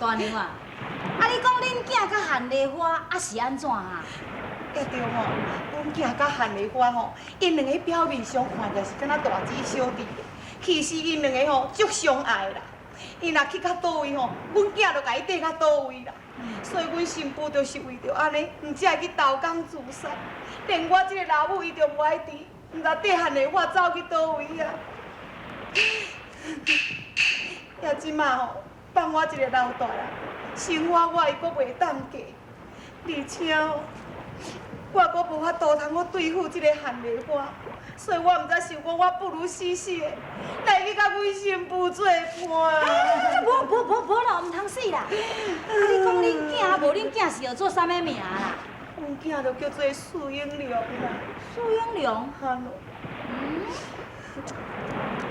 大娘啊，你讲恁囝甲韩丽花啊是安怎啊？对对吼，阮囝甲韩丽花吼，因两个表面上看着是敢若大姊小弟，其实因两个吼足相爱啦。伊若去到倒位吼，阮囝就甲伊缀到倒位啦。所以阮新妇就是为着安尼，毋才会去投江自杀。连我这个老母伊都无爱治，毋知缀汉丽花走去倒位啊！也即马吼，放我一个老大人，生活我伊阁袂当过，而且吼，我阁无法度通我对付这个汉丽花，所以我毋知想讲我不如死死的，来去甲阮新妇做伴。无啦，毋通死啦！你讲恁囝，无恁囝是要做啥物名啦？阮囝就叫做苏英良啦。苏英良？哈咯。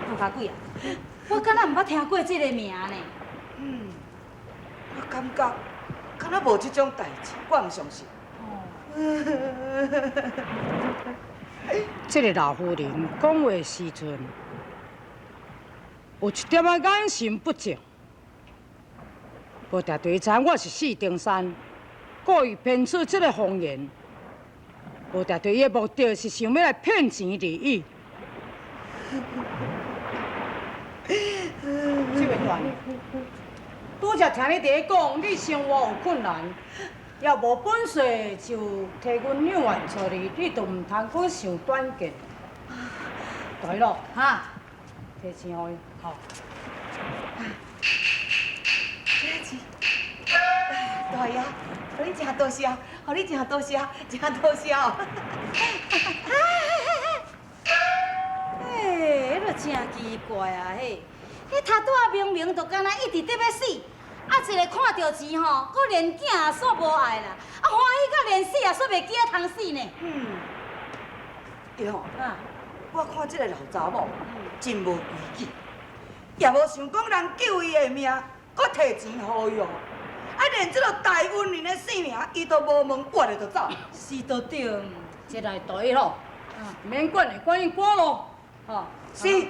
富家贵啊！我敢若毋捌听过这个名呢。我感觉敢若无这种代志，我毋相信。这个老夫人讲话时阵，有一点仔眼神不正，无定对知我是四丁山，故意编出这个谎言，无定对伊的目的是想要来骗钱利益。这位大人，拄则听你伫咧讲，你生活有困难。要无本事就替阮女儿处理，你都唔通阁想短见。对咯，哈，摕钱互伊，好。大爷，互你真多谢，互你真多谢，真多谢。迄落真奇怪啊！迄头拄仔明明就敢若一直伫要死。啊，一个看到钱吼，佫连囝也煞无爱啦，啊欢喜到连死也煞袂记啊通死呢。对吼，我看这个老查某真无规矩，也无想讲人救伊的命，佫摕钱互伊哦。啊，连这个大恩人的性命，伊都无问，我就走。是都对，这来对咯，免管的，管伊管咯，吼。是。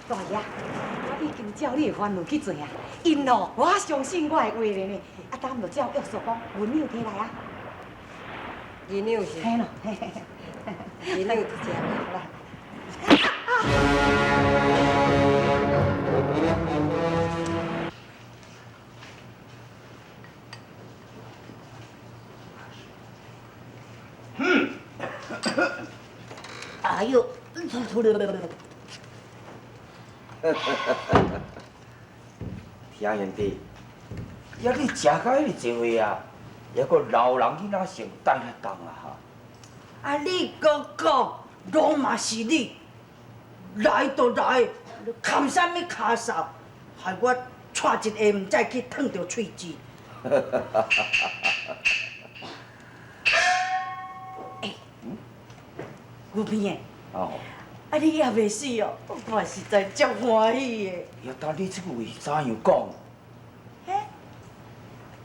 大爷，我已经照你的番路去做啊。因哦，我相信我的话咧呢。啊，当就照约束讲，银两摕来啊。银两是？嘿咯，银两是这样。好啦。哎呦！听兄弟，呀你食到迄个多啊，还阁老人囡仔成等遐重啊哈！啊，你搁讲，拢嘛是你，来就来，砍啥物卡哨，害我带一下毋知去烫着喙齿。牛片的，哦，啊你也袂死哦，我实在足欢喜的。呀，但你这句话怎样讲？嘿，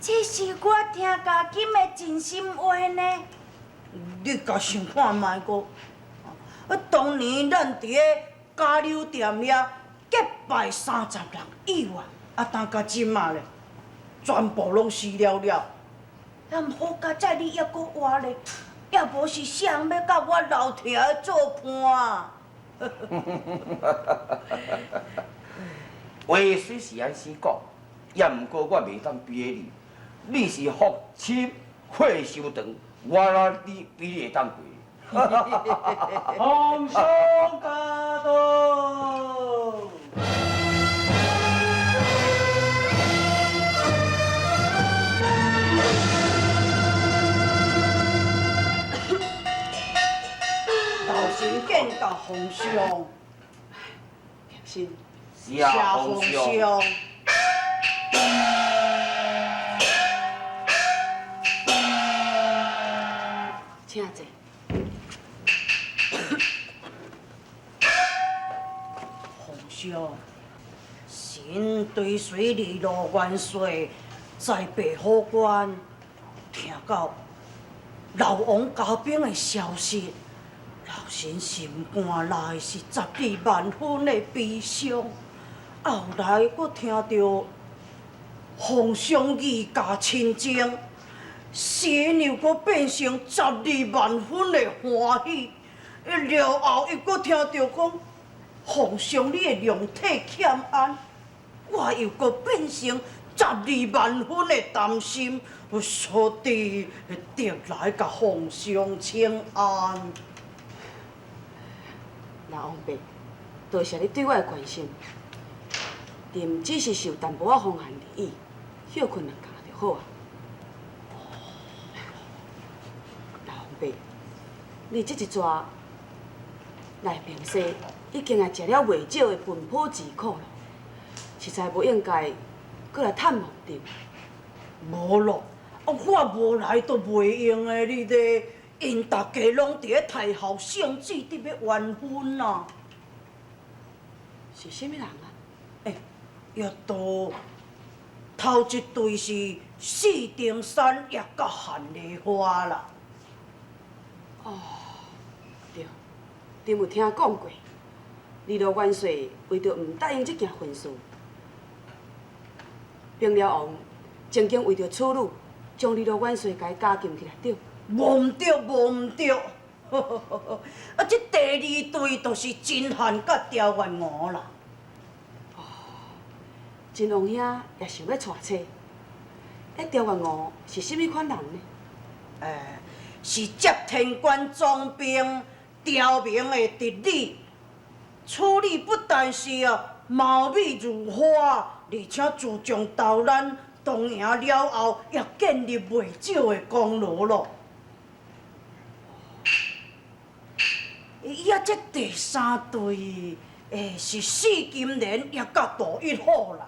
这是我听家金的真心话呢。你甲想看卖个？当年咱伫个加油店遐结拜30人以外，啊，当甲即马咧，全部拢死了了。也毋好甲在你还阁活咧，也无是谁人要甲我老弟仔做伴。话虽是安生讲，也毋过我袂当比你，你是福亲血相长，我哪你比你会当过？红烧加多。道神见到红烧，是下红烧。请坐。红烧，神对水里落元帅，在白虎关听到老王家兵的消息，老身心肝内是12万分的悲伤。后来我听到皇上御驾亲征，神又搁变成12万分的欢喜。了后又搁听到讲，皇上你的龙体欠安，我又搁变成12万分的担心，所以得来甲皇上请安。老王伯，多谢你对我的关心。朕只是受淡薄仔风寒而已，休困两下就好啊。老王伯，你这一抓来平西已经也食了袂少的奔波之苦了，实在无应该搁来探望朕。无咯，我无来都袂用的，你咧，因大家拢伫咧太后圣旨伫要完婚啦。是啥物人啊？也都头一对是四丁山也甲韩梨花啦。对，朕有听讲过，二路元帅为着毋答应这件婚事，平辽王曾经为着娶女，将二路元帅甲伊加禁起来对。无毋对，无毋对。啊，这第二对就是真汉甲刁元娥啦。真王兄也想要娶妻，刁元娥是甚物款人呢？是接天官总兵刁明的侄女，处理不但是貌美如花，而且自从投咱东营了后，也建立袂少的功劳咯。这第三对，是四金莲也甲杜一虎啦。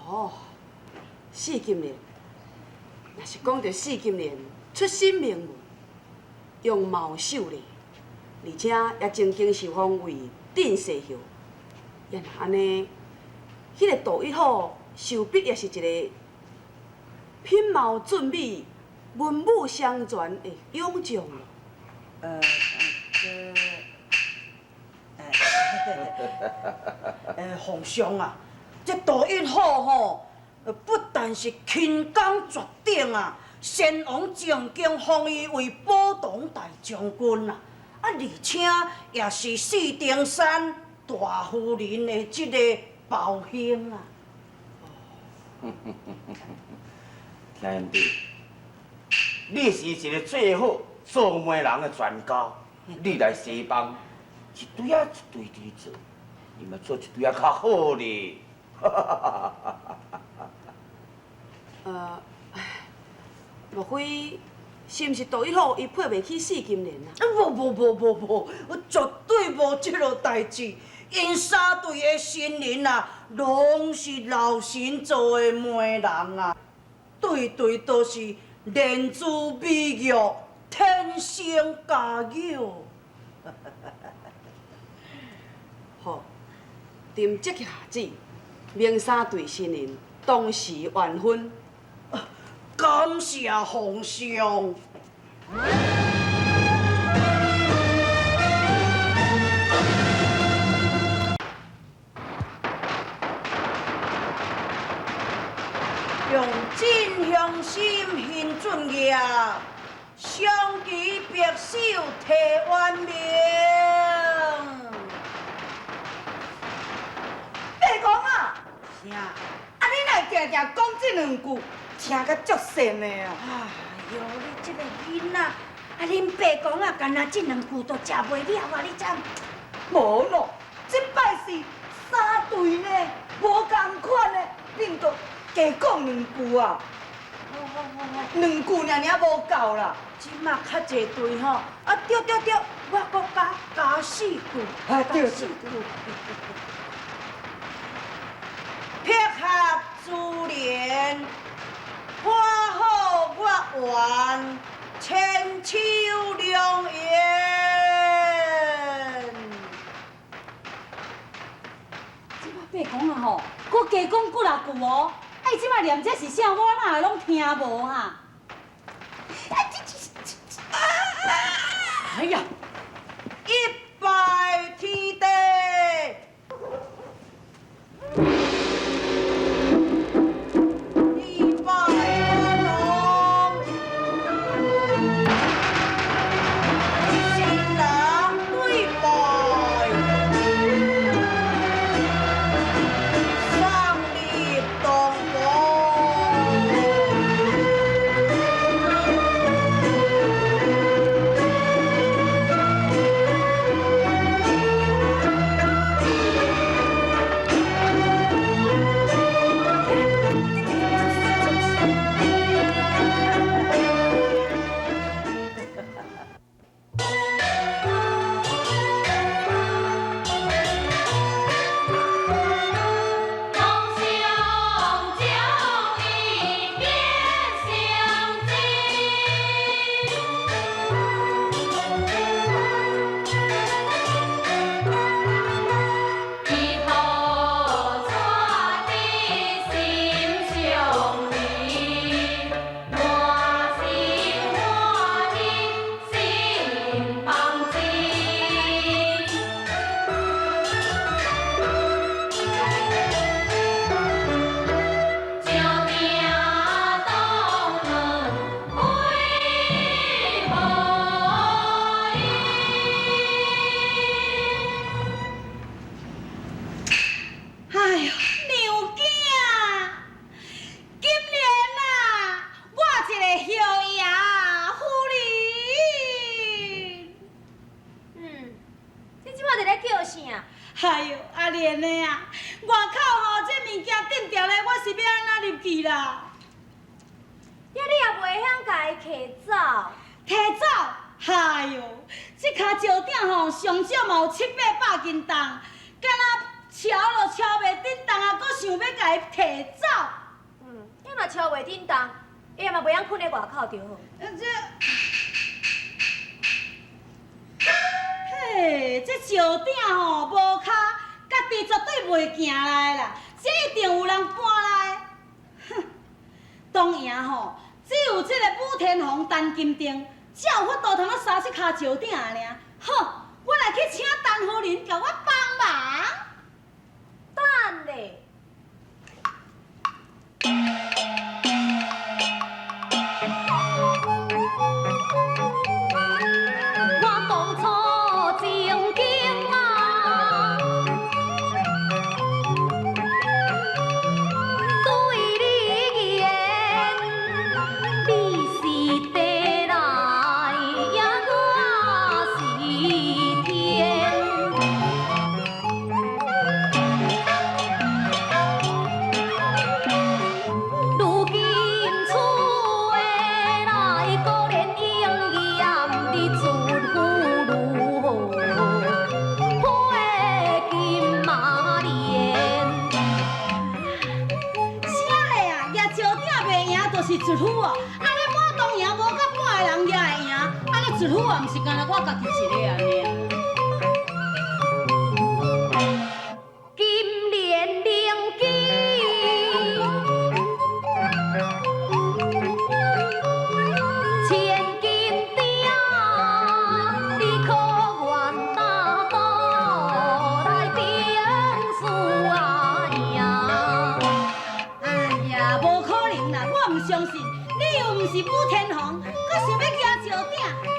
哦，四金莲，若是讲到四金莲出身名门，容貌秀丽，而且也曾经受封为镇西侯。也若安尼，迄个杜一虎，想必也是一个品貌俊美、文武双全的勇将咯。皇上啊，这杜一虎吼，不但是勤工绝顶啊，先王曾经封伊为保东大将军啊，而且也是四丁山大夫人的这个胞兄啊。天帝，你是一个最好做媒人的专家，你来西帮，一对一对地做，你嘛做一对较好咧。莫非是毋是杜一虎伊配袂起四金莲啊？无，我绝对无这落代志。因三对的新人啊，拢是老神做的媒人啊，对对都是莲珠美玉，天生佳偶。好，朕即刻下旨，命三对新人当时完婚。感谢皇上。用真向心献准业，相期白首提冤命。白公啊，啥？啊，你哪会常常讲这两句，听甲足神的啊！哎哟，你这个囡仔，啊，恁爸公啊，干那这两句都食袂了啊，你知？无咯，这摆是三对呢，无共款的，恁都加讲两句啊！两句尔无够啦！即马较济对吼，啊对，我搁加四句，啊对四句。撇合珠帘，花好月圆，千秋良缘。即摆白讲啊吼，搁加讲几啊句哦。哎伊即摆念这是啥，我哪会拢听无哈？哎呀， 100天地。哎呦，阿莲的啊，外口吼这物件顶掉咧，我是要安怎入去啦？你也袂晓甲伊摕走？摕走？哎呦，这骹石鼎吼上少嘛有700-800斤重，敢若敲都敲袂顶重啊，搁想要甲伊摕走？你若敲袂顶重，伊也嘛袂晓困咧外口就好。嘿，这石鼎吼无骹，家己绝对袂行来啦，这一定有人搬来。哼，当然吼，只有这个武天皇陈金定才有法度通啊杀这骹石鼎尔。好，我来去请陈夫人甲我帮忙。等咧。是一夫哦，安尼满当赢无到半个人也会赢，安尼一夫也毋是干那我家己一个安尼。金莲灵机，千金鼎，你可愿担当来顶事啊呀？哎呀，无可能啦！我唔相信，你又唔是武天皇，搁想要举石鼎，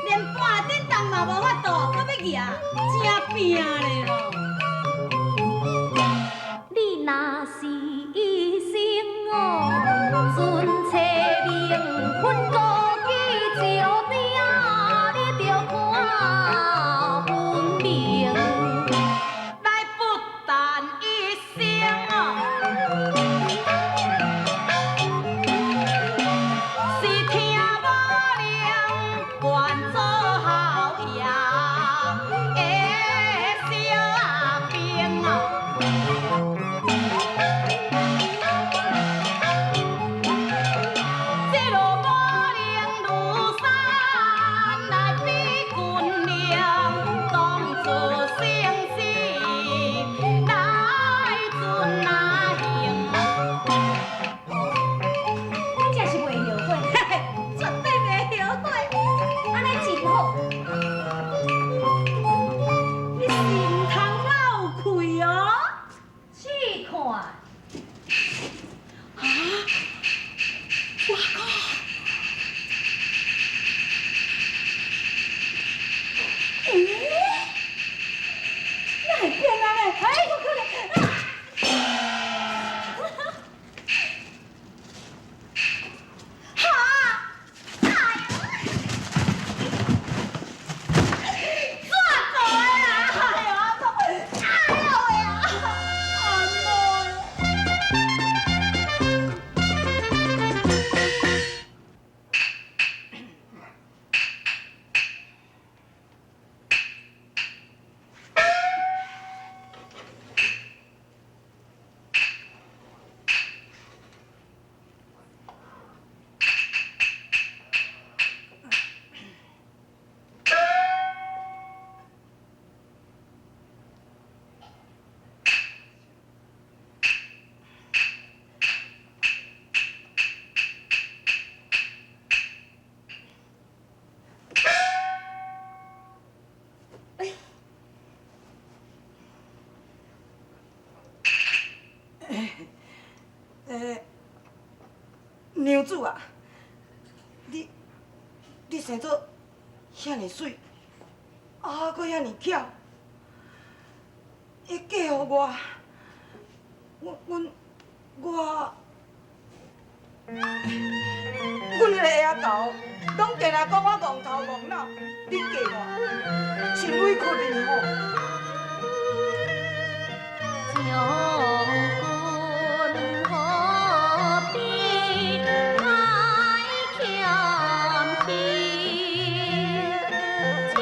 连半顶重嘛无法度，搁要举，真拼咧咯！你若是一心哦，顺册名分高举石鼎，你着看分明。来不但一声哦。管做好呀，会娘子啊，你生做遐尼水，啊，佫遐尼巧，会嫁互我，阮迄个下头，拢定来讲我戆头戆脑，你嫁我，真委屈你吼。将军何必太谦虚，将世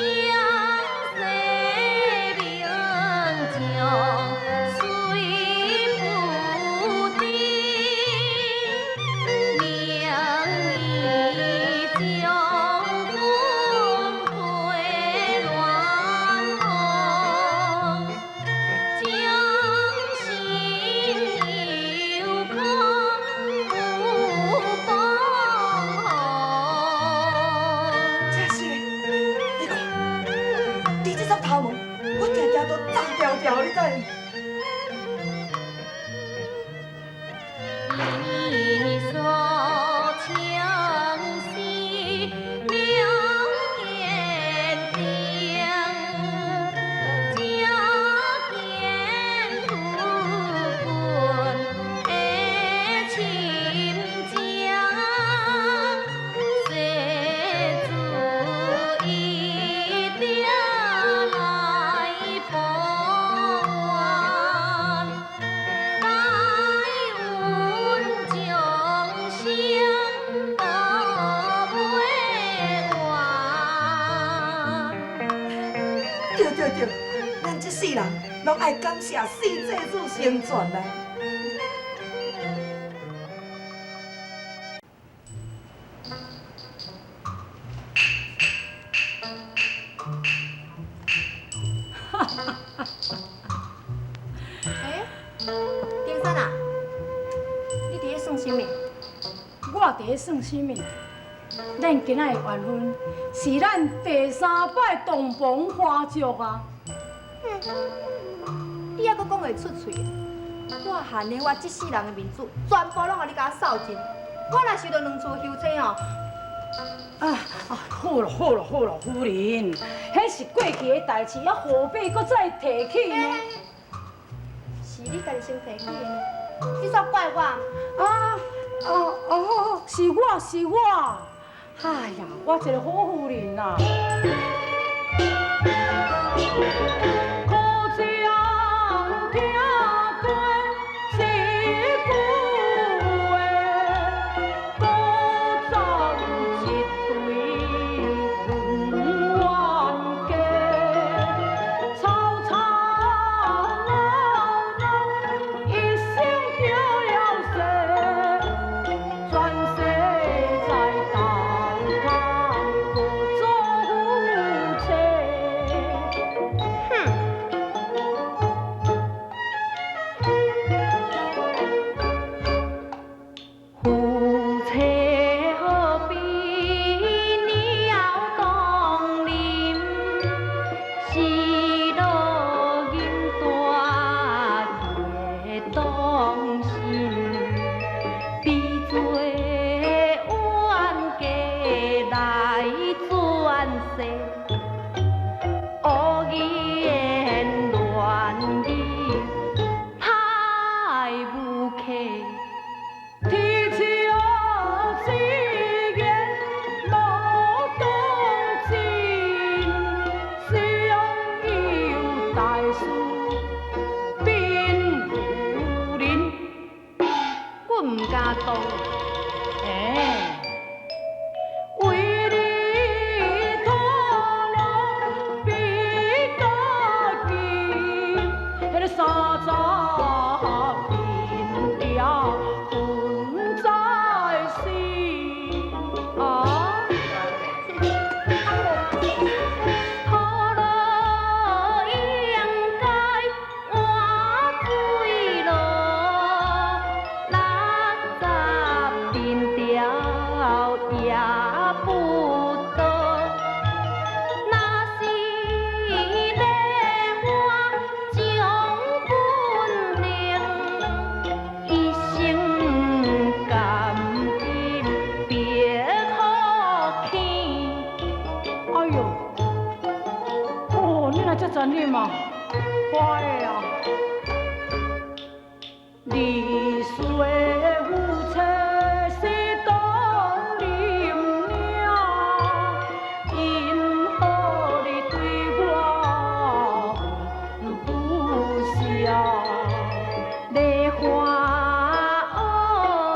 名将虽不定，名义将军归乱红。将心有空不放红。这是，你看，你这撮头毛，我定定都炸条条，你知无？一所情丝两眼定，家见土本的亲家，谁主一定来报还。待阮将相报袂完。对，咱这世人拢爱感谢四祭祖成全啦。丁山啊，你伫咧算啥物？我伫咧算啥物？咱今仔的缘分是咱第3摆同房花烛啊！你还阁讲会出嘴？我限的我这世人的面子，全部拢互你甲我扫尽。我若收到2厝休妻吼，好了，夫人，迄是过去的代志，还何必搁再提起呢？是你家己先提起的呢，你煞怪我？是我，哎呀，我一个好夫人呐。仔才全忍嘛，坏的啊！你说有车是当林了，因何你对我不孝？梨花哦，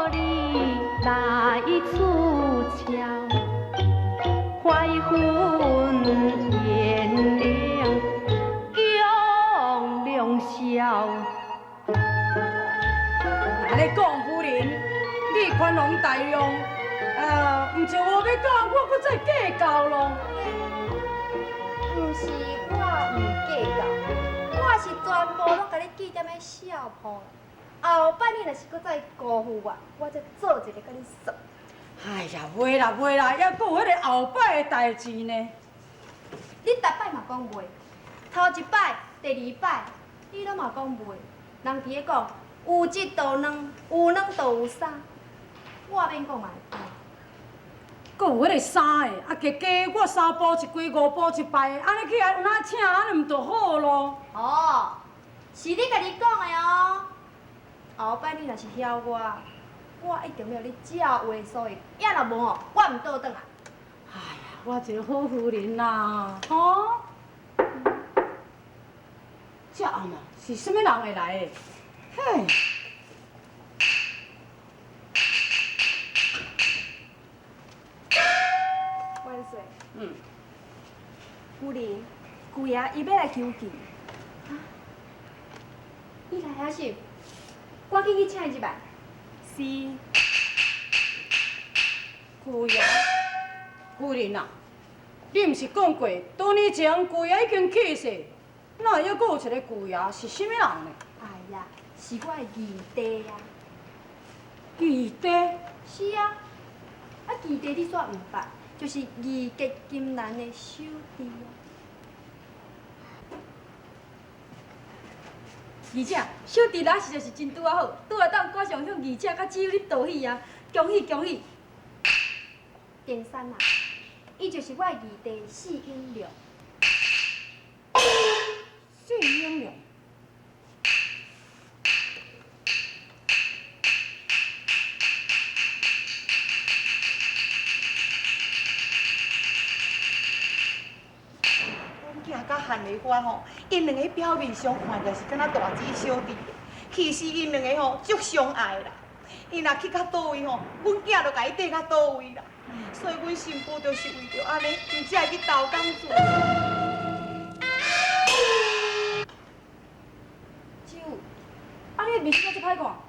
你来出鞘，怀恨颜良用良宵。安尼讲，夫人，你宽宏大量，唔像我要讲，我搁再计较咯。毋是我毋计较，我是全部拢甲你记点的笑谱。后摆你若是搁再辜负我，我再做一个甲你算。哎呀，袂啦袂啦，还搁有迄个后摆的代志呢。你逐摆嘛讲袂，头一摆、第二摆，你拢嘛讲袂。人伫咧讲有一道两，有两道有三，我免讲嘛会知。搁有迄个衫的，加加我3步一跪，5步一拜的，安尼起来有哪请，安尼毋就好咯？哦，是你家己讲的哦。后摆你若是晓我，我一定要你照话所以，也若无哦，我毋倒转来。哎呀，我一个好夫人呐，吼。这暗啊，是什么人会来的？嘿。万岁。嗯。夫人，姑爷伊要来求见。啊？你来啊是？赶紧去请伊入来。是。姑爷，夫人啊，你毋是讲过，多年前姑爷已经去世，哪会还阁有一个姑爷？是什么人呢？哎呀，是我的二弟啊。二弟？是啊。啊，二弟你煞毋捌，就是义结金兰的小弟啊。而且小弟那时就是真拄啊好，拄啊当赶上向二姐甲姊友你道喜啊，恭喜恭喜！丁三啊，伊就是我的二弟释英良。谢英良。囝甲韩丽花吼，因两个表面上看着是敢若大姊小弟，其实因两个吼足相爱啦。伊若去到倒位吼，阮囝就甲伊缀到倒位啦。所以阮新妇就是为着安尼，才会去投工做。舅，啊你面色怎这歹看？